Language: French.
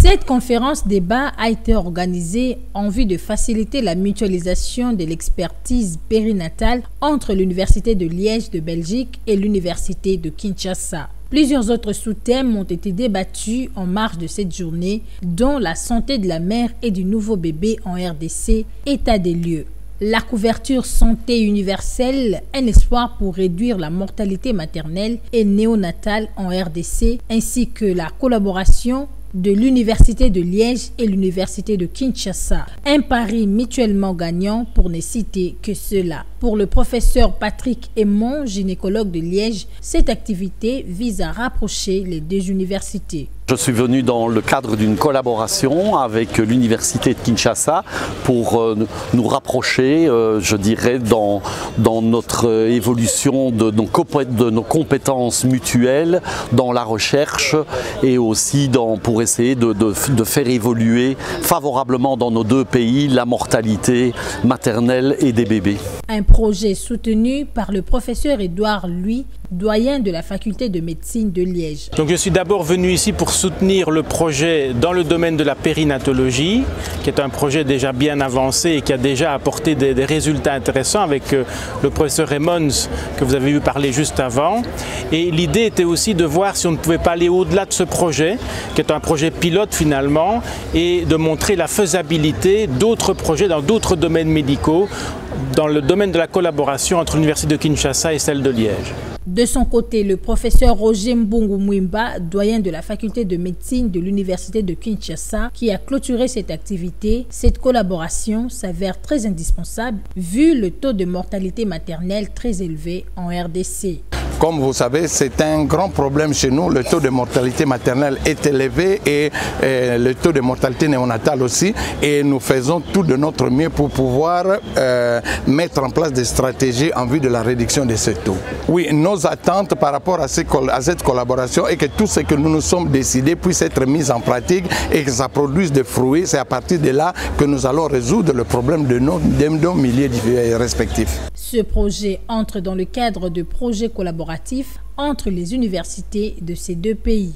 Cette conférence débat a été organisée en vue de faciliter la mutualisation de l'expertise périnatale entre l'Université de Liège de Belgique et l'Université de Kinshasa. Plusieurs autres sous-thèmes ont été débattus en marge de cette journée, dont la santé de la mère et du nouveau bébé en RDC, état des lieux. La couverture santé universelle, un espoir pour réduire la mortalité maternelle et néonatale en RDC, ainsi que la collaboration de l'Université de Liège et l'Université de Kinshasa. Un pari mutuellement gagnant pour ne citer que cela. Pour le professeur Patrick Aymon, gynécologue de Liège, cette activité vise à rapprocher les deux universités. Je suis venu dans le cadre d'une collaboration avec l'Université de Kinshasa pour nous rapprocher, je dirais, dans notre évolution de nos compétences mutuelles, dans la recherche et aussi pour essayer de faire évoluer favorablement dans nos deux pays la mortalité maternelle et des bébés. Un projet soutenu par le professeur Édouard Louis, doyen de la faculté de médecine de Liège. Donc je suis d'abord venu ici pour soutenir le projet dans le domaine de la périnatologie, qui est un projet déjà bien avancé et qui a déjà apporté des résultats intéressants avec le professeur Raymond que vous avez vu parler juste avant. Et l'idée était aussi de voir si on ne pouvait pas aller au-delà de ce projet, qui est un projet pilote finalement, et de montrer la faisabilité d'autres projets dans d'autres domaines médicaux, dans le domaine de la collaboration entre l'Université de Kinshasa et celle de Liège. De son côté, le professeur Roger Mbongo Mwimba, doyen de la faculté de médecine de l'Université de Kinshasa, qui a clôturé cette activité, cette collaboration s'avère très indispensable vu le taux de mortalité maternelle très élevé en RDC. Comme vous savez, c'est un grand problème chez nous. Le taux de mortalité maternelle est élevé et le taux de mortalité néonatale aussi. Et nous faisons tout de notre mieux pour pouvoir mettre en place des stratégies en vue de la réduction de ce taux. Oui, nos attentes par rapport à cette collaboration est que tout ce que nous nous sommes décidés puisse être mis en pratique et que ça produise des fruits. C'est à partir de là que nous allons résoudre le problème de nos milieux respectifs. Ce projet entre dans le cadre de projets collaboratifs entre les universités de ces deux pays.